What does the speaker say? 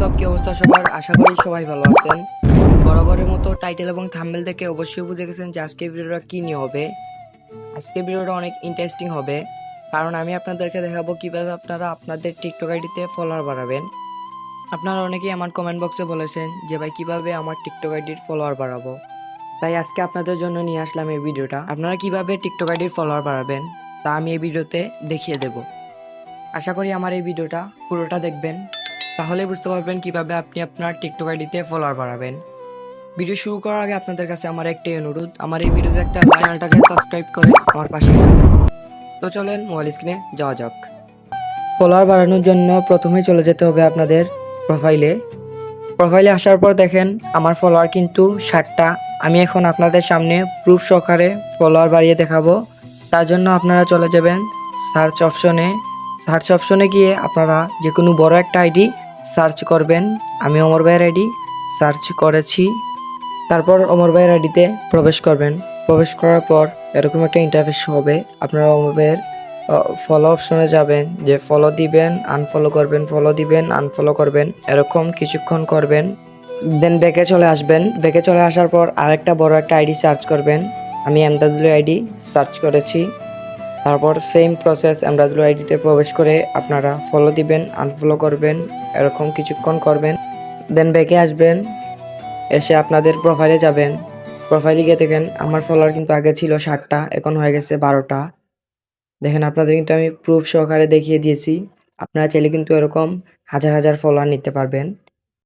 WhatsApp কি অবস্থা সবার? আশা করি সবাই ভালো আছেন। বরাবরের মতো টাইটেল এবং থাম্বনেল দেখে অবশ্যই বুঝে গেছেন যে আজকের ভিডিওটা কি নিয়ে হবে। আজকের ভিডিওটা অনেক ইন্টারেস্টিং হবে, কারণ আমি আপনাদেরকে দেখাবো কিভাবে আপনারা আপনাদের টিকটক আইডিতে ফলোয়ার বাড়াবেন। আপনারা অনেকেই আমার কমেন্ট বক্সে বলেছেন যে ভাই কিভাবে আমার টিকটক আইডির ফলোয়ার বাড়াবো। তাই আজকে আপনাদের জন্য নিয়ে আসলাম এই ভিডিওটা। আপনারা কিভাবে টিকটক আইডির ফলোয়ার বাড়াবেন তা আমি এই ভিডিওতে দেখিয়ে দেব। আশা করি আমার এই ভিডিওটা পুরোটা দেখবেন, তাহলে বুঝতে পারবেন কিভাবে আপনি আপনার টিকটক আইডিতে ফলোয়ার বাড়াবেন। ভিডিও শুরু করার আগে আপনাদের কাছে আমার একটাই অনুরোধ, আমার এই ভিডিওতে একটা চ্যানেলটাকে সাবস্ক্রাইব করে আমার পাশে থাকবেন। তো চলেন মোবাইল স্ক্রিনে যাওয়া যাক। ফলোয়ার বাড়ানোর জন্য প্রথমে চলে যেতে হবে আপনাদের প্রোফাইলে আসার পর দেখেন আমার ফলোয়ার কিন্তু 60টা। আমি এখন আপনাদের সামনে প্রুফ সহকারে ফলোয়ার বাড়িয়ে দেখাবো। তার জন্য আপনারা চলে যাবেন সার্চ অপশনে গিয়ে আপনারা যে কোনো বড় একটা আইডি সার্চ করবেন। আমি অমর ভাইয়ের আইডি সার্চ করেছি। তারপর অমর ভাইয়ের আইডিতে প্রবেশ করবেন। প্রবেশ করার পর এরকম একটা ইন্টারফেস হবে। আপনারা অমর ভাইয়ের ফলো অপশনে যাবেন, যে ফলো দিবেন, আনফলো করবেন, ফলো দিবেন, আনফলো করবেন, এরকম কিছুক্ষণ করবেন। দেন ব্যাকে চলে আসবেন। ব্যাকে চলে আসার পর আরেকটা বড় একটা আইডি সার্চ করবেন। আমি এমডাব্লিউ আইডি সার্চ করেছি। তারপর সেম প্রসেস এমডাব্লিউ আইডিতে প্রবেশ করে আপনারা ফলো দিবেন, আনফলো করবেন, এরকম কিছুক্ষণ করবেন। দেন ব্যাকে আসবেন, এসে আপনাদের প্রোফাইলে যাবেন। প্রোফাইলে গিয়ে দেখেন আমার ফলোয়ার কিন্তু আগে ছিল 60টা, এখন হয়ে গেছে 12টা। দেখেন আপনাদের কিন্তু আমি প্রুফ সহকারে দেখিয়ে দিয়েছি। আপনারা চাইলে কিন্তু এরকম হাজার হাজার ফলোয়ার নিতে পারবেন।